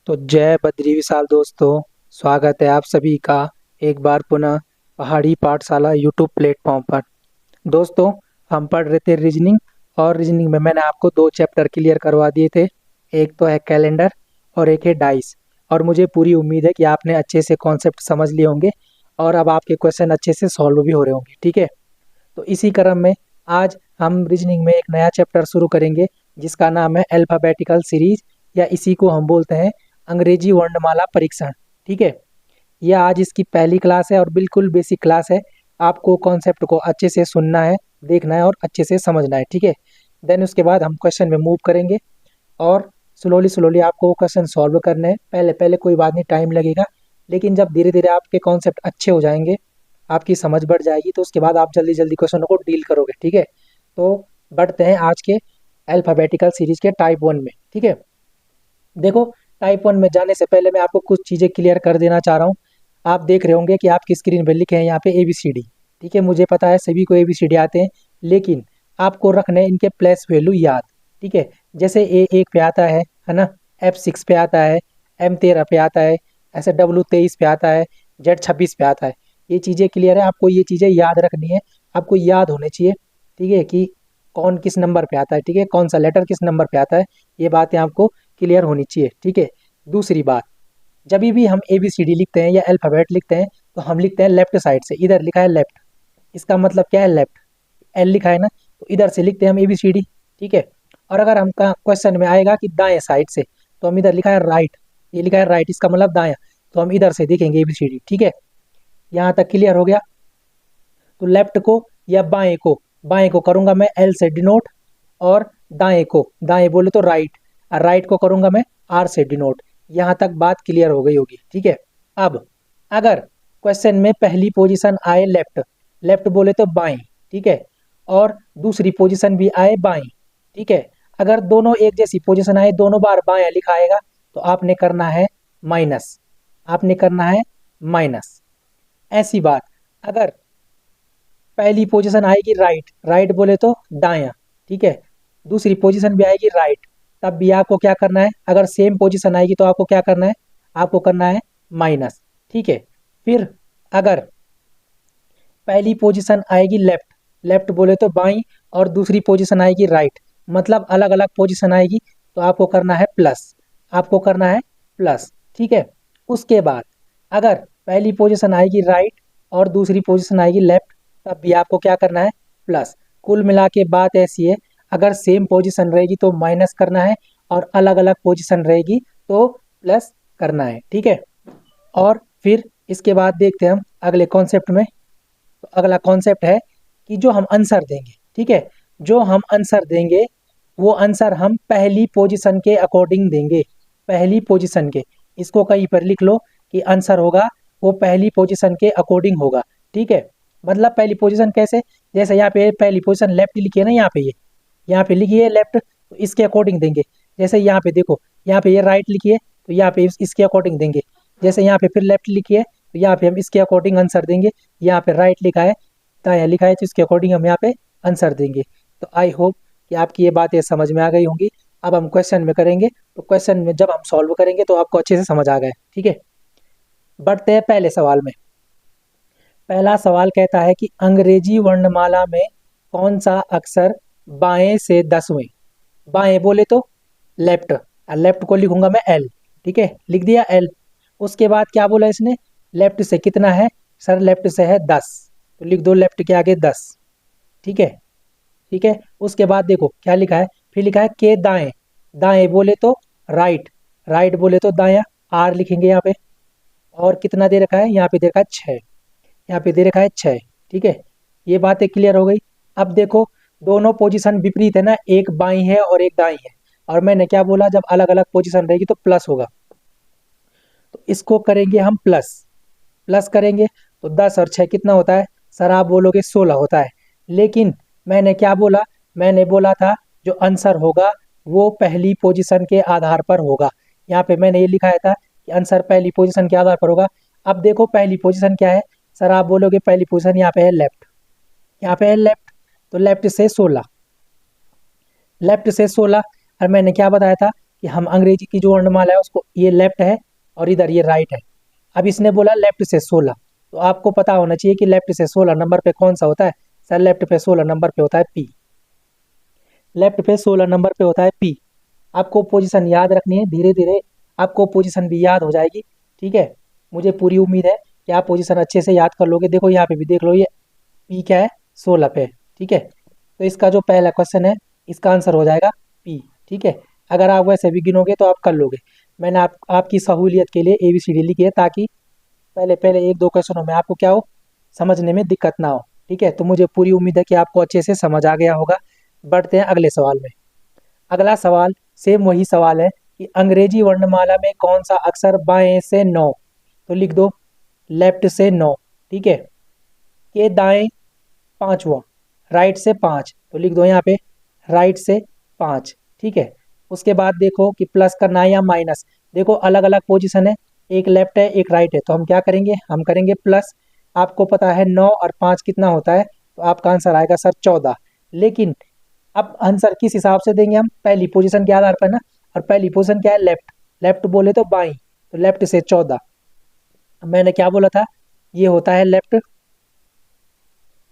तो जय बद्री विशाल दोस्तों, स्वागत है आप सभी का एक बार पुनः पहाड़ी पाठशाला यूट्यूब प्लेटफॉर्म पर। दोस्तों, हम पढ़ रहे थे रीजनिंग और रीजनिंग में मैंने आपको दो चैप्टर क्लियर करवा दिए थे। एक तो है कैलेंडर और एक है डाइस। और मुझे पूरी उम्मीद है कि आपने अच्छे से कॉन्सेप्ट समझ लिए होंगे और अब आपके क्वेश्चन अच्छे से सॉल्व भी हो रहे होंगे। ठीक है, तो इसी क्रम में आज हम रीजनिंग में एक नया चैप्टर शुरू करेंगे जिसका नाम है अल्फ़ाबेटिकल सीरीज, या इसी को हम बोलते हैं अंग्रेजी वर्णमाला परीक्षण। ठीक है, यह आज इसकी पहली क्लास है और बिल्कुल बेसिक क्लास है। आपको कॉन्सेप्ट को अच्छे से सुनना है, देखना है और अच्छे से समझना है। ठीक है, देन उसके बाद हम क्वेश्चन में मूव करेंगे और स्लोली स्लोली आपको क्वेश्चन सॉल्व करने हैं। पहले पहले कोई बात नहीं, टाइम लगेगा, लेकिन जब धीरे धीरे आपके कॉन्सेप्ट अच्छे हो जाएंगे, आपकी समझ बढ़ जाएगी, तो उसके बाद आप जल्दी जल्दी क्वेश्चनों को डील करोगे। ठीक है, तो बढ़ते हैं आज के अल्फ़ाबेटिकल सीरीज के टाइप 1 में। ठीक है, देखो, टाइप 1 में जाने से पहले मैं आपको कुछ चीज़ें क्लियर कर देना चाह रहा हूँ। आप देख रहे होंगे कि आपकी स्क्रीन पर लिखे हैं यहाँ पे ABCD। ठीक है, मुझे पता है सभी को ABCD आते हैं, लेकिन आपको रखने हैं इनके प्लेस वैल्यू याद। ठीक है, जैसे A1 पे आता है ना, F6 पे आता है, M13 पे आता है, ऐसे W23 पे आता है, Z26 पे आता है। ये चीज़ें क्लियर है, आपको ये चीज़ें याद रखनी है, आपको याद होने चाहिए। ठीक है, कि कौन किस नंबर पे आता है, ठीक है, कौन सा लेटर किस नंबर पे आता है, ये बातें आपको क्लियर होनी चाहिए। ठीक है, दूसरी बात, जब भी हम ABCD लिखते हैं या अल्फ़ाबेट लिखते हैं तो हम लिखते हैं लेफ्ट साइड से। इधर लिखा है लेफ्ट, इसका मतलब क्या है, लेफ्ट। L लिखा है ना, तो इधर से लिखते हैं हम ABCD। ठीक है, और अगर हम क्वेश्चन में आएगा कि दाएं साइड से, तो हम इधर लिखा है राइट, ये लिखा है राइट, इसका मतलब दायां, तो हम इधर से देखेंगे ABCD। ठीक है, यहाँ तक क्लियर हो गया। तो लेफ्ट को या बाएं को करूंगा मैं L से डिनोट, और दाएं बोले तो राइट, और राइट को करूंगा मैं R से डिनोट। यहाँ तक बात क्लियर हो गई होगी। ठीक है, अब अगर क्वेश्चन में पहली पोजीशन आए लेफ्ट, लेफ्ट बोले तो बाएं, ठीक है, और दूसरी पोजीशन भी आए बाएं, ठीक है, अगर दोनों एक जैसी पोजीशन आए, दोनों बार बायां लिखा आएगा, तो आपने करना है माइनस, आपने करना है माइनस। ऐसी बात, अगर पहली पोजीशन आएगी राइट, राइट बोले तो दायां, ठीक है, दूसरी पोजीशन भी आएगी राइट, तब भी आपको क्या करना है, अगर सेम पोजीशन आएगी तो आपको क्या करना है, आपको करना है माइनस। ठीक है, फिर अगर पहली पोजीशन आएगी लेफ्ट, लेफ्ट बोले तो बाई, और दूसरी पोजीशन आएगी राइट, मतलब अलग अलग पोजीशन आएगी, तो आपको करना है प्लस, आपको करना है प्लस। ठीक है, उसके बाद अगर पहली पोजीशन आएगी राइट और दूसरी पोजीशन आएगी लेफ्ट, तब भी आपको क्या करना है, प्लस। कुल मिला के बात ऐसी है, अगर सेम पोजीशन रहेगी तो माइनस करना है, और अलग अलग पोजीशन रहेगी तो प्लस करना है। ठीक है, और फिर इसके बाद देखते हैं हम अगले कॉन्सेप्ट में। तो अगला कॉन्सेप्ट है कि जो हम आंसर देंगे, ठीक है, जो हम आंसर देंगे वो आंसर हम पहली पोजीशन के अकॉर्डिंग देंगे, पहली पोजीशन के। इसको कहीं पर लिख लो कि आंसर होगा वो पहली पोजीशन के अकॉर्डिंग होगा। ठीक है, मतलब पहली पोजीशन कैसे, जैसे यहाँ पे पहली पोजीशन लेफ्ट लिखी है ना, यहाँ पे ये, यहाँ पे लिखी है लेफ्ट, तो इसके अकॉर्डिंग देंगे। जैसे यहाँ पे देखो, यहाँ पे ये राइट लिखी है, तो यहाँ पे इसके अकॉर्डिंग देंगे। जैसे यहाँ पे फिर लेफ्ट लिखी है, तो यहाँ पे हम इसके अकॉर्डिंग आंसर देंगे। यहाँ पे राइट लिखा है, दायां लिखा है, तो इसके अकॉर्डिंग हम यहाँ पे आंसर देंगे। तो आई होप कि आपकी ये बातें समझ में आ गई होंगी। अब हम क्वेश्चन में करेंगे, तो क्वेश्चन में जब हम सॉल्व करेंगे तो आपको अच्छे से समझ आ गए। ठीक है, बढ़ते हैं पहले सवाल में। पहला सवाल कहता है कि अंग्रेजी वर्णमाला में कौन सा अक्षर बाएं से 10वें, बाएं बोले तो लेफ्ट, लेफ्ट को लिखूंगा मैं L। ठीक है, लिख दिया L। उसके बाद क्या बोला इसने, लेफ्ट से कितना है, सर लेफ्ट से है 10, तो लिख दो लेफ्ट के आगे 10। ठीक है, ठीक है, उसके बाद देखो क्या लिखा है, फिर लिखा है के दाएं, दाएं बोले तो राइट, राइट बोले तो दायां, R लिखेंगे यहाँ पे। और कितना दे रखा है, यहाँ पे दे रखा है 6, यहाँ पे दे रखा है 6। ठीक है, ये बातें क्लियर हो गई। अब देखो, दोनों पोजीशन विपरीत है ना, एक बाई है और एक दाई है, और मैंने क्या बोला, जब अलग अलग पोजीशन रहेगी तो प्लस होगा, तो इसको करेंगे हम प्लस, प्लस करेंगे तो 10 और 6 कितना होता है, सर आप बोलोगे 16 होता है। लेकिन मैंने क्या बोला, मैंने बोला था जो आंसर होगा वो पहली पोजीशन के आधार पर होगा। यहाँ पे मैंने ये लिखाया था कि आंसर पहली पोजीशन के आधार पर होगा। अब देखो पहली पोजीशन क्या है, सर आप बोलोगे पहली पोजीशन यहाँ पे है लेफ्ट, यहाँ पे है लेफ्ट, तो लेफ्ट से 16, लेफ्ट से 16। और मैंने क्या बताया था कि हम अंग्रेजी की जो वर्णमाला है उसको, ये लेफ्ट है और इधर ये राइट है। अब इसने बोला लेफ्ट से 16, तो आपको पता होना चाहिए कि लेफ्ट से 16 नंबर पे कौन सा होता है। सर लेफ्ट पे 16 नंबर पे होता है पी। लेफ्ट पे 16 नंबर पे होता है पी। आपको पोजीशन याद रखनी है, धीरे धीरे आपको पोजीशन भी याद हो जाएगी। ठीक है, मुझे पूरी उम्मीद है कि आप पोजीशन अच्छे से याद कर लोगे। देखो यहाँ पे भी देख लो, ये पी क्या है, 16 पे। ठीक है, तो इसका जो पहला क्वेश्चन है इसका आंसर हो जाएगा पी। ठीक है, अगर आप वैसे भी गिनोगे तो आप कर लोगे। मैंने आपकी सहूलियत के लिए ABCD लिखी है, ताकि पहले पहले एक दो क्वेश्चनों में आपको क्या हो, समझने में दिक्कत ना हो। ठीक है, तो मुझे पूरी उम्मीद है कि आपको अच्छे से समझ आ गया होगा। बढ़ते हैं अगले सवाल में। अगला सवाल सेम वही सवाल है कि अंग्रेजी वर्णमाला में कौन सा अक्षर बाएं से 9, तो लिख दो लेफ्ट से 9। ठीक है, के दाएं पांचवा, राइट से 5, तो लिख दो यहाँ पे राइट से 5। ठीक है, उसके बाद देखो कि प्लस करना है या माइनस। देखो अलग अलग पोजीशन है, एक लेफ्ट है एक राइट है, तो हम क्या करेंगे, हम करेंगे प्लस। आपको पता है 9 और 5 कितना होता है, तो आपका आंसर आएगा सर 14। लेकिन अब आंसर किस हिसाब से देंगे, हम पहली पोजीशन के आधार पर ना। और पहली पोजीशन क्या है, लेफ्ट। लेफ्ट बोले तो बाई, तो लेफ्ट से 14। मैंने क्या बोला था, ये होता है लेफ्ट,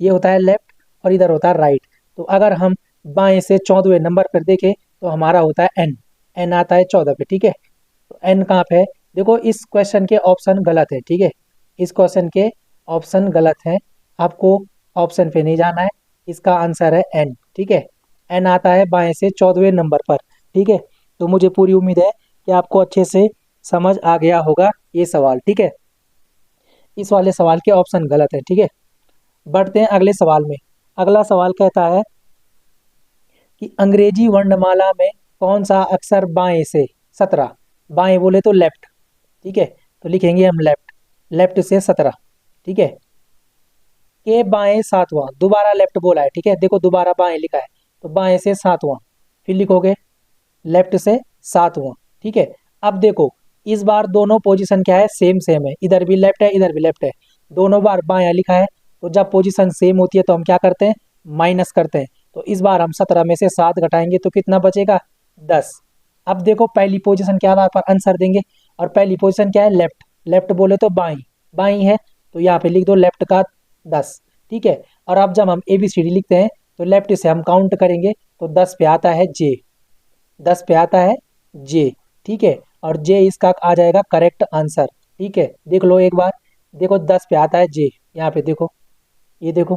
ये होता है लेफ्ट और इधर होता है राइट। तो अगर हम बाएं से 14वें नंबर पर देखें तो हमारा होता है एन। एन आता है 14 पे। ठीक है, तो एन कहाँ पे है, देखो इस क्वेश्चन के ऑप्शन गलत है। ठीक है, इस क्वेश्चन के ऑप्शन गलत है, आपको ऑप्शन पे नहीं जाना है, इसका आंसर है एन। ठीक है, एन आता है बाएं से 14वें नंबर पर। ठीक है, तो मुझे पूरी उम्मीद है कि आपको अच्छे से समझ आ गया होगा ये सवाल। ठीक है, इस वाले सवाल के ऑप्शन गलत है। ठीक है, बढ़ते हैं अगले सवाल में। अगला सवाल कहता है कि अंग्रेजी वर्णमाला में कौन सा अक्षर बाएं से 17, बाएं बोले तो लेफ्ट। ठीक है, तो लिखेंगे हम लेफ्ट, लेफ्ट से 17। ठीक है, के बाएं 7वां, दोबारा लेफ्ट बोला है। ठीक है, देखो दोबारा बाएं लिखा है, तो बाएं से 7वां, फिर लिखोगे लेफ्ट से 7वां। ठीक है, अब देखो इस बार दोनों पोजीशन क्या है, सेम सेम है, इधर भी लेफ्ट है इधर भी लेफ्ट है, दोनों बार बायां लिखा है। तो जब पोजीशन सेम होती है तो हम क्या करते हैं, माइनस करते हैं। तो इस बार हम 17 में से 7 घटाएंगे तो कितना बचेगा, 10। अब देखो पहली पोजीशन के आधार पर आंसर देंगे, और पहली पोजीशन क्या है, लेफ्ट। लेफ्ट बोले तो बाई, बाई है, तो यहाँ पे लिख दो लेफ्ट का 10। ठीक है, और अब जब हम ABCD लिखते हैं तो लेफ्ट से हम काउंट करेंगे तो 10 पे आता है जे, 10 पे आता है जे। ठीक है, और जे इसका आ जाएगा करेक्ट आंसर। ठीक है, देख लो एक बार, देखो 10 पे आता है जे, यहाँ पे देखो, ये देखो,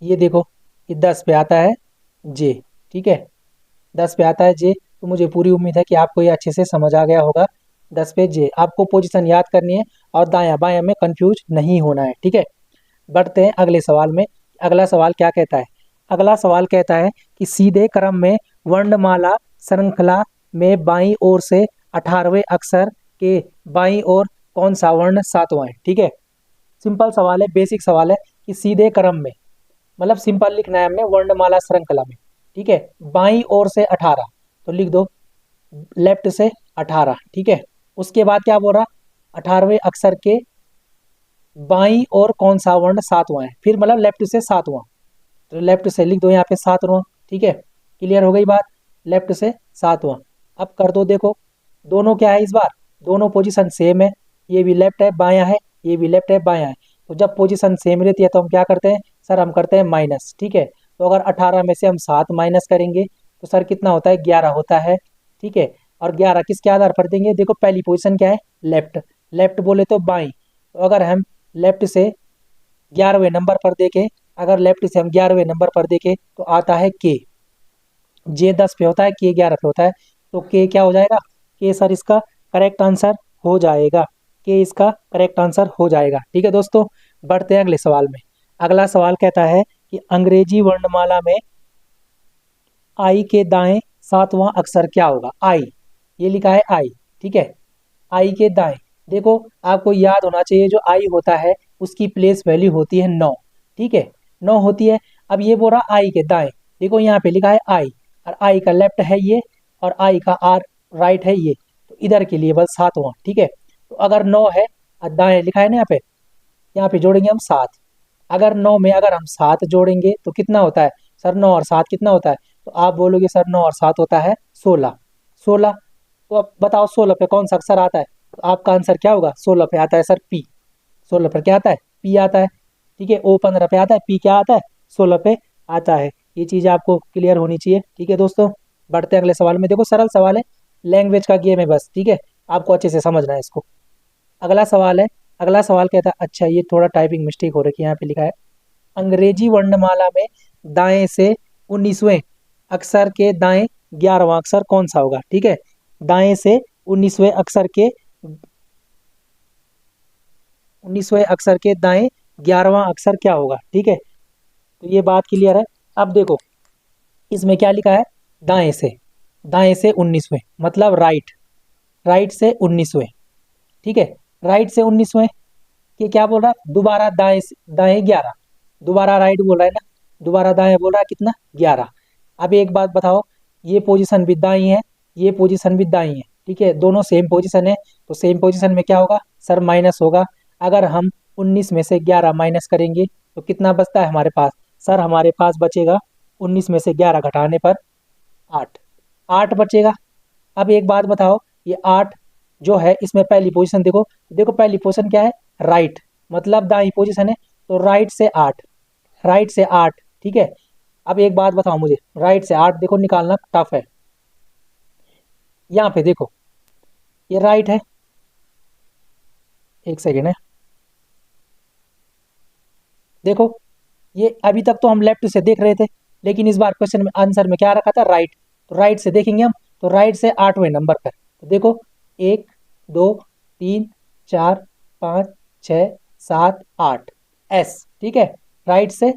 ये देखो, ये 10 पे आता है जे। ठीक है, 10 पे आता है जे, तो मुझे पूरी उम्मीद है कि आपको ये अच्छे से समझ आ गया होगा। 10 पे जे, आपको पोजीशन याद करनी है और दायां बायां में कंफ्यूज नहीं होना है। ठीक है, बढ़ते हैं अगले सवाल में। अगला सवाल क्या कहता है, अगला सवाल कहता है कि सीधे क्रम में वर्णमाला श्रृंखला में बाईं ओर से 18वें अक्षर के बाईं ओर कौन सा वर्ण 7वां है। ठीक है, सिंपल सवाल है, बेसिक सवाल है कि सीधे क्रम में, मतलब सिंपल लिखना है हमने वर्णमाला श्रृंखला में। ठीक है, बाईं ओर से 18, तो लिख दो लेफ्ट से 18। ठीक है, उसके बाद क्या बोल रहा, 18वें अक्षर के बाईं ओर कौन सा वर्ण 7वां है, फिर मतलब लेफ्ट से 7वां, तो लेफ्ट से लिख दो यहाँ पे 7वां। ठीक है, क्लियर हो गई बात, लेफ्ट से 7वां। अब कर दो, देखो दोनों क्या है, इस बार दोनों पोजीशन सेम है, ये भी लेफ्ट है बायां है, ये भी लेफ्ट है बायां है। तो जब पोजीशन सेम रहती है तो हम क्या करते हैं सर, हम करते हैं माइनस। ठीक है, तो अगर 18 में से हम 7 माइनस करेंगे तो सर कितना होता है, 11 होता है। ठीक है, और 11 किसके आधार पर देंगे, देखो पहली पोजीशन क्या है, लेफ्ट। लेफ्ट बोले तो बाई, तो अगर हम लेफ्ट से 11वें नंबर पर देखें, अगर लेफ्ट से हम 11वें नंबर पर देखें तो आता है के। जे 10 पे होता है, के 11 पे होता है, तो के क्या हो जाएगा, के सर इसका करेक्ट आंसर हो जाएगा, के इसका करेक्ट आंसर हो जाएगा। ठीक है दोस्तों, बढ़ते हैं अगले सवाल में। अगला सवाल कहता है कि अंग्रेजी वर्णमाला में आई के दाएं 7वां अक्षर क्या होगा, आई, ये लिखा है आई। ठीक है, आई के दाएं, देखो आपको याद होना चाहिए जो आई होता है उसकी प्लेस वैल्यू होती है 9। ठीक है, 9 होती है। अब ये बोल रहा आई के दाएं, देखो यहाँ पे लिखा है आई, और आई का लेफ्ट है ये, और आई का आर राइट है ये, तो इधर के लिए बस 7वां। ठीक है, तो अगर 9 है और दाएं लिखा है ना यहाँ पे जोड़ेंगे हम 7। अगर 9 में अगर हम 7 जोड़ेंगे तो कितना होता है सर, 9 और 7 कितना होता है, तो आप बोलोगे सर 9 और 7 होता है 16। 16, तो अब बताओ 16 पे कौन सा अक्षर आता है? तो आपका आंसर क्या होगा? 16 पे आता है सर पी। 16 पर क्या आता है? पी आता है। ठीक है, O15 पे आता है, पी क्या आता है? 16 पे आता है। ये चीज़ आपको क्लियर होनी चाहिए। ठीक है दोस्तों, बढ़ते हैं अगले सवाल में। देखो सरल सवाल है, लैंग्वेज का गेम है बस। ठीक है, आपको अच्छे से समझना है इसको। अगला सवाल है, अगला सवाल कहता है, अच्छा ये थोड़ा टाइपिंग मिस्टेक हो रखी है, यहाँ पे लिखा है अंग्रेजी वर्णमाला में दाएं से 19वें अक्षर के दाएं 11वां अक्षर कौन सा होगा? ठीक है, दाएं से 19वें अक्षर के 19वें अक्षर के दाएं 11वां अक्षर क्या होगा? ठीक है, तो ये बात क्लियर है। अब देखो इसमें क्या लिखा है, दाएं से 19वें मतलब राइट, राइट से 19वें। ठीक है, राइट से 19वें, ये क्या बोल रहा है? दोबारा दाएं दाएं 11, दोबारा राइट बोल रहा है ना, दोबारा दाएं बोल रहा है कितना? 11। अब एक बात बताओ, ये पोजीशन भी दाई है, ये पोजीशन भी दाई है। ठीक है, दोनों सेम पोजीशन है, तो सेम पोजीशन में क्या होगा सर? माइनस होगा। अगर हम 19 में से 11 माइनस करेंगे तो कितना बचता है हमारे पास? सर हमारे पास बचेगा 19 में से 11 घटाने पर 8, 8 बचेगा। अब एक बात बताओ, ये 8 जो है इसमें पहली पोजीशन देखो, देखो पहली पोजीशन क्या है? राइट, मतलब दाई पोजीशन है, तो राइट से 8, राइट से 8। ठीक है, अब एक बात बताओ मुझे, राइट से 8 देखो निकालना टफ है। यहाँ पे देखो ये राइट है, एक सेकेंड है, देखो ये अभी तक तो हम लेफ्ट से देख रहे थे, लेकिन इस बार क्वेश्चन में आंसर में क्या रखा था? राइट। तो राइट से देखेंगे हम, तो राइट से 8वें नंबर पर, तो देखो 1 2 3 4 5 6 7 8 एस। ठीक है, राइट से,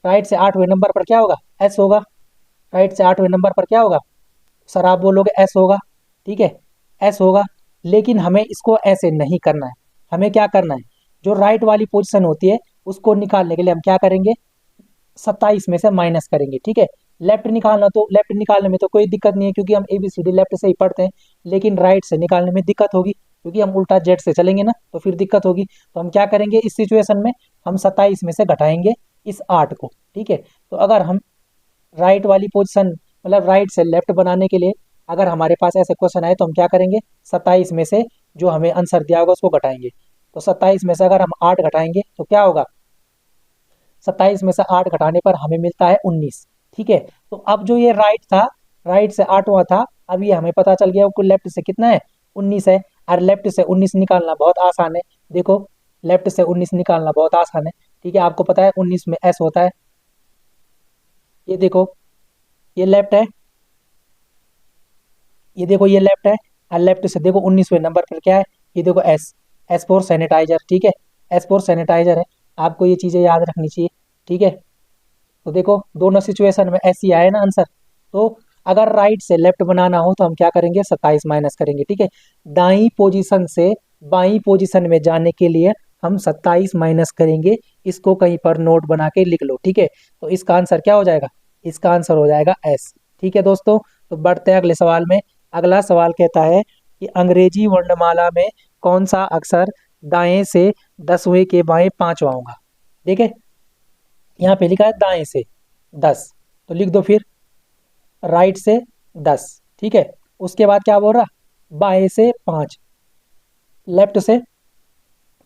राइट से 8वें नंबर पर क्या होगा? एस होगा। राइट से 8वें नंबर पर क्या होगा? सर आप बोलोगे एस होगा। ठीक है, एस होगा, लेकिन हमें इसको ऐसे नहीं करना है। हमें क्या करना है? जो राइट वाली पोजीशन होती है उसको निकालने के लिए हम क्या करेंगे? 27 में से माइनस करेंगे। ठीक है, लेफ्ट निकालना, तो लेफ्ट निकालने में तो कोई दिक्कत नहीं है क्योंकि हम ABCD लेफ्ट से ही पढ़ते हैं, लेकिन राइट से निकालने में दिक्कत होगी क्योंकि हम उल्टा जेड से चलेंगे ना, तो फिर दिक्कत होगी। तो हम क्या करेंगे इस सिचुएशन में? हम 27 में से घटाएंगे इस 8 को। ठीक है, तो अगर हम राइट वाली पोजीशन मतलब राइट से लेफ्ट बनाने के लिए अगर हमारे पास ऐसे क्वेश्चन आए तो हम क्या करेंगे? 27 में से जो हमें आंसर दिया होगा उसको घटाएंगे। तो 27 में से अगर हम 8 घटाएंगे तो क्या होगा? 27 में से 8 घटाने पर हमें मिलता है 19। ठीक है, तो अब जो ये राइट था, राइट से 8वां था, अब ये हमें पता चल गया कि लेफ्ट से कितना है? 19 है। और लेफ्ट से 19 निकालना बहुत आसान है। देखो लेफ्ट से 19 निकालना बहुत आसान है। ठीक है, आपको पता है 19 में एस होता है। ये देखो ये लेफ्ट है, ये देखो ये लेफ्ट है, और लेफ्ट से देखो 19वें नंबर पर क्या है? ये देखो एस, एस फोर सैनिटाइजर। ठीक है, एस फोर सैनिटाइजर है। आपको ये चीज़ें याद रखनी चाहिए। ठीक है, तो देखो दोनों सिचुएशन में ऐसी आए ना आंसर। तो अगर राइट से लेफ्ट बनाना हो तो हम क्या करेंगे? 27 माइनस करेंगे। ठीक है, दाई पोजीशन से बाई पोजीशन में जाने के लिए हम 27 माइनस करेंगे। इसको कहीं पर नोट बना के लिख लो। ठीक है, तो इसका आंसर क्या हो जाएगा? इसका आंसर हो जाएगा एस। ठीक है दोस्तों, तो बढ़ते हैं अगले सवाल में। अगला सवाल कहता है कि अंग्रेजी वर्णमाला में कौन सा अक्षर दाएं से 10वें के बाएं 5वां होगा? ठीक है, यहाँ पे लिखा है दाएं से 10, तो लिख दो फिर राइट से 10। ठीक है, उसके बाद क्या बोल रहा? बाएं से 5, लेफ्ट से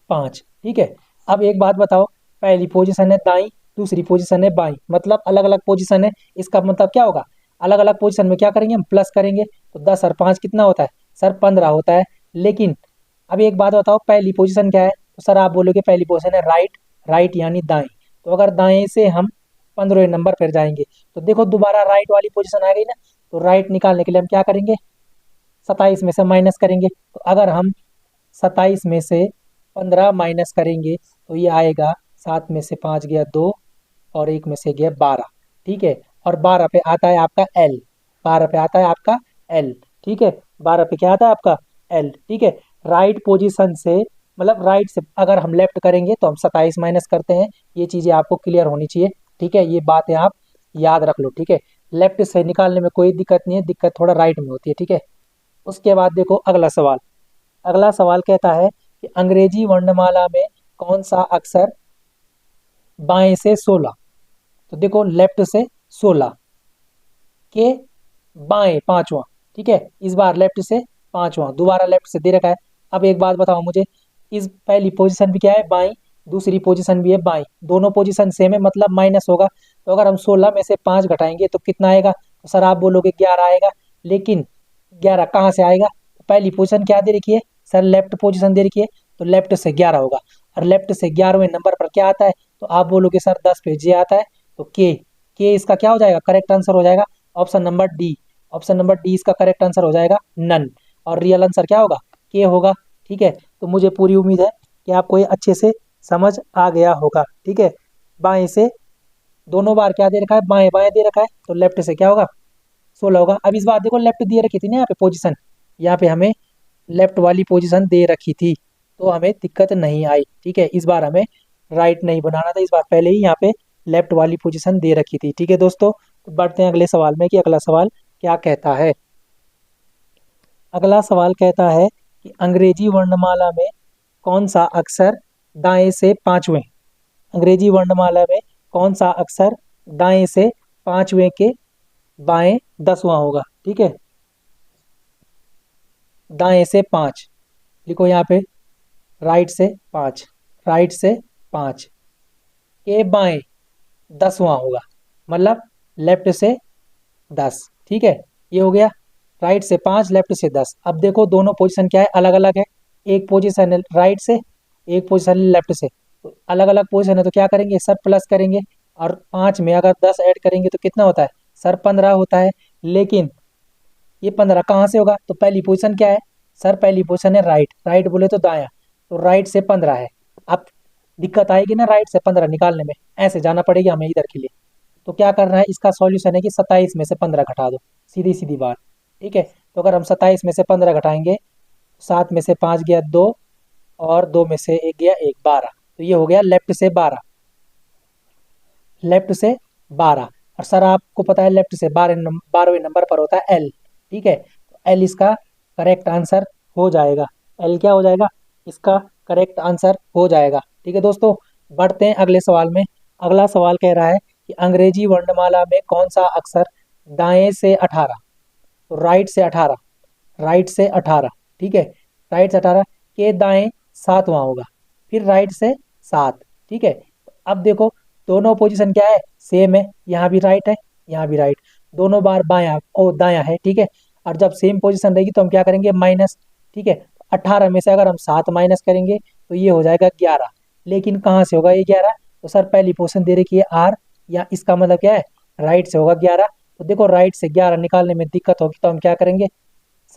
5। ठीक है, अब एक बात बताओ, पहली पोजीशन है दाई, दूसरी पोजीशन है बाई, मतलब अलग अलग पोजीशन है। इसका मतलब क्या होगा? अलग अलग पोजीशन में क्या करेंगे? हम प्लस करेंगे। तो 10 और 5 कितना होता है? सर 15 होता है। लेकिन अब एक बात बताओ, पहली पोजीशन क्या है? तो सर आप बोलोगे पहली पोजीशन है राइट, राइट यानी दाएं। तो अगर दाएं से हम 15वें नंबर पर जाएंगे तो देखो दोबारा राइट वाली पोजीशन आ गई ना, तो राइट निकालने के लिए हम क्या करेंगे? 27 में से माइनस करेंगे। तो अगर हम 27 में से 15 माइनस करेंगे तो ये आएगा, 7 में से 5 गया 2 और 1 में से गया 12। ठीक है, और 12 पे आता है आपका एल, 12 पे आता है आपका एल। ठीक है, 12 पे क्या आता है आपका? एल। ठीक है, राइट पोजीशन से मतलब राइट से अगर हम लेफ्ट करेंगे तो हम 27 माइनस करते हैं। ये चीज़ें आपको क्लियर होनी चाहिए। ठीक है, ये बातें आप याद रख लो। ठीक है, लेफ्ट से निकालने में कोई दिक्कत नहीं है, दिक्कत थोड़ा राइट में होती है। ठीक है, उसके बाद देखो अगला सवाल। अगला सवाल कहता है कि अंग्रेजी वर्णमाला में कौन सा अक्षर बाएं से 16? तो देखो लेफ्ट से 16, के बाएं पांचवा, ठीक है। इस बार लेफ्ट से पांचवा, दोबारा लेफ्ट से दे रखा है। अब एक बात बताओ मुझे, इस पहली पोजीशन भी क्या है, बाई, दूसरी पोजीशन भी है बाई, दोनों पोजीशन सेम है, मतलब माइनस होगा। तो अगर हम 16 में से 5 घटाएंगे तो कितना आएगा, तो सर आप बोलोगे 11 आएगा, लेकिन 11 कहाँ से आएगा, पहली पोजीशन क्या दे रखी है सर, लेफ्ट पोजीशन दे रखी है, तो लेफ्ट से 11 होगा। और लेफ्ट से 11वें नंबर पर क्या आता है, तो आप बोलोगे सर 10 पे जे आता है, तो के इसका क्या हो जाएगा, करेक्ट आंसर हो जाएगा option number D. Option number D इसका करेक्ट आंसर हो जाएगा नन, और रियल आंसर क्या होगा, के होगा, ठीक है। तो मुझे पूरी उम्मीद है कि आपको ये अच्छे से समझ आ गया होगा, ठीक है। बाएं से दोनों बार क्या दे रखा है, बाएं बाएं दे रखा है, तो लेफ्ट से क्या होगा, 16 होगा। अब इस बार देखो लेफ्ट दिए रखी थी ना यहाँ पे पोजीशन, यहाँ पे हमें लेफ्ट वाली पोजीशन दे रखी थी, तो हमें दिक्कत नहीं आई, ठीक है। इस बार हमें राइट नहीं बनाना था, इस बार पहले ही यहाँ पे लेफ्ट वाली पोजीशन दे रखी थी, ठीक है दोस्तों। तो बढ़ते हैं अगले सवाल में कि अगला सवाल क्या कहता है। अगला सवाल कहता है कि अंग्रेजी वर्णमाला में कौन सा अक्षर दाएं से पांचवें, अंग्रेजी वर्णमाला में कौन सा अक्षर दाएं से पांचवें के बाएं 10वां होगा, ठीक है। दाएं से 5 लिखो यहाँ पे, राइट से 5, राइट से 5 के बाएं 10वां होगा, मतलब लेफ्ट से 10, ठीक है। ये हो गया, राइट से 5 लेफ्ट से 10। अब देखो दोनों पोजीशन क्या है, अलग अलग है, एक पोजीशन है राइट से, एक पोजीशन है लेफ्ट से, तो अलग अलग पोजीशन है, तो क्या करेंगे सर, प्लस करेंगे, और 5 में अगर 10 ऐड करेंगे तो कितना होता है सर, 15 होता है। लेकिन ये 15 कहाँ से होगा, तो पहली पोजीशन क्या है सर, पहली पोजीशन है राइट, राइट बोले तो दाया, तो राइट से 15 है। अब दिक्कत आएगी ना राइट से 15 निकालने में, ऐसे जाना पड़ेगा हमें इधर के लिए। तो क्या करना है, इसका सॉल्यूशन है कि 27 में से 15 घटा दो, सीधी सीधी बात, ठीक है। तो अगर हम 27 में से 15 घटाएंगे, 7 में से 5 गया 2, और 2 में से 1 गया 1, 12, तो ये हो गया लेफ्ट से 12, लेफ्ट से 12। और सर आपको पता है लेफ्ट से 12वें नंबर पर होता है एल, ठीक है। तो एल इसका करेक्ट आंसर हो जाएगा, एल क्या हो जाएगा, इसका करेक्ट आंसर हो जाएगा, ठीक है दोस्तों। बढ़ते हैं अगले सवाल में। अगला सवाल कह रहा है कि अंग्रेजी वर्णमाला में कौन सा अक्षर दाएं से 18, तो राइट से 18, राइट से 18, ठीक है, राइट से 18 के दाएं 7वां होगा, फिर राइट से 7, ठीक है। अब देखो दोनों पोजीशन क्या है, सेम है, यहाँ भी राइट है, यहाँ भी राइट, दोनों बार बायां ओ दायां है, ठीक है। और जब सेम पोजीशन रहेगी तो हम क्या करेंगे, माइनस, ठीक है। 18 में से अगर हम 7 माइनस करेंगे तो ये हो जाएगा 11, लेकिन कहाँ से होगा ये 11, तो सर पहली पोजीशन दे रखी है आर, या इसका मतलब क्या है, राइट से होगा 11। तो देखो राइट से 11 निकालने में दिक्कत होगी, तो हम क्या करेंगे,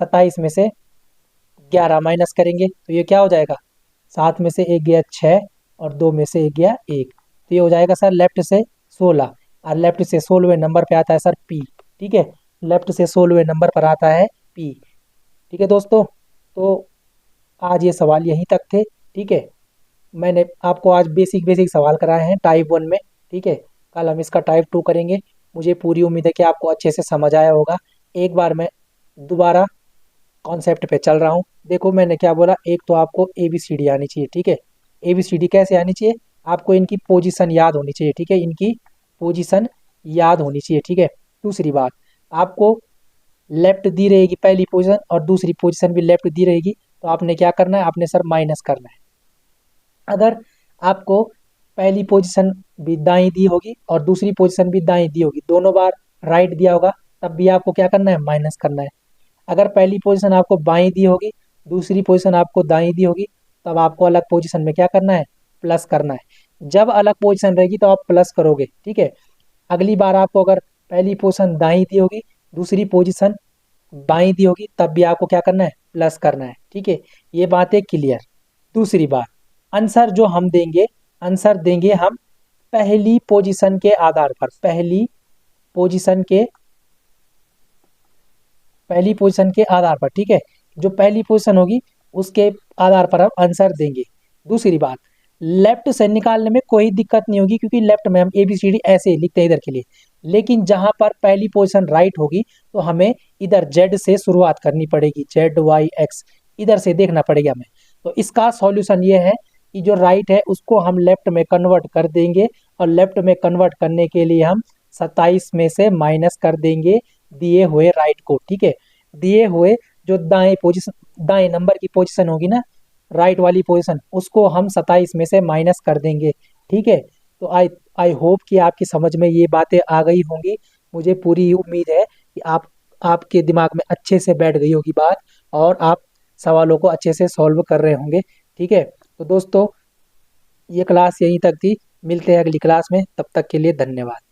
27 में से 11 माइनस करेंगे, तो ये क्या हो जाएगा, 7 में से 1 गया 6, और 2 में से 1 गया 1, तो ये हो जाएगा सर लेफ्ट से 16, और लेफ्ट से 16वें नंबर पे आता है सर पी, ठीक है। लेफ्ट से 16वें नंबर पर आता है पी, ठीक है दोस्तों। तो आज ये सवाल यहीं तक थे, ठीक है। मैंने आपको आज बेसिक बेसिक सवाल कराए हैं टाइप 1 में, ठीक है। कल हम इसका टाइप 2 करेंगे। मुझे पूरी उम्मीद है कि आपको अच्छे से समझ आया होगा। एक बार मैं दोबारा कॉन्सेप्ट पे चल रहा हूँ। देखो मैंने क्या बोला, एक तो आपको ए बी सी डी आनी चाहिए, ठीक है। ए बी सी डी कैसे आनी चाहिए, आपको इनकी पोजीशन याद होनी चाहिए, ठीक है, इनकी पोजीशन याद होनी चाहिए, ठीक है। दूसरी बात, आपको लेफ्ट दी रहेगी पहली पोजीशन, और दूसरी पोजीशन भी लेफ्ट दी रहेगी, तो आपने क्या करना है, आपने सर माइनस करना है। अगर आपको पहली पोजीशन भी दाई दी होगी और दूसरी पोजीशन भी दाई दी होगी, दोनों बार राइट दिया होगा, तब भी आपको क्या करना है, माइनस करना है। अगर पहली पोजीशन आपको बाई दी होगी, दूसरी पोजीशन आपको दाई दी होगी, तब आपको अलग पोजीशन में क्या करना है, प्लस करना है। जब अलग पोजीशन रहेगी तो आप प्लस करोगे, ठीक है। अगली बार आपको अगर पहली पोजीशन दाई दी होगी, दूसरी पोजीशन बाई दी होगी, तब भी आपको क्या करना है, प्लस करना है, ठीक है। ये बात है क्लियर। दूसरी बात, आंसर जो हम देंगे, आंसर देंगे हम पहली पोजीशन के आधार पर, पोजीशन के पहली पोजीशन के आधार पर, ठीक है। जो पहली पोजीशन होगी उसके आधार पर हम आंसर देंगे। दूसरी बात, लेफ्ट से निकालने में कोई दिक्कत नहीं होगी, क्योंकि लेफ्ट में हम ए बी सी डी ऐसे ही लिखते हैं इधर के लिए। लेकिन जहां पर पहली पोजीशन राइट होगी तो हमें इधर जेड से शुरुआत करनी पड़ेगी, जेड वाई एक्स, इधर से देखना पड़ेगा हमें। तो इसका सॉल्यूशन ये है कि जो राइट है उसको हम लेफ्ट में कन्वर्ट कर देंगे, और लेफ्ट में कन्वर्ट करने के लिए हम 27 में से माइनस कर देंगे, दिए हुए राइट को, ठीक है। दिए हुए जो दाएं नंबर की पोजीशन होगी ना, राइट वाली पोजीशन, उसको हम 27 में से माइनस कर देंगे, ठीक है। तो आई आई होप कि आपकी समझ में ये बातें आ गई होंगी। मुझे पूरी उम्मीद है कि आपके दिमाग में अच्छे से बैठ गई होगी बात, और आप सवालों को अच्छे से सॉल्व कर रहे होंगे, ठीक है। तो दोस्तों, ये क्लास यहीं तक थी। मिलते हैं अगली क्लास में, तब तक के लिए धन्यवाद।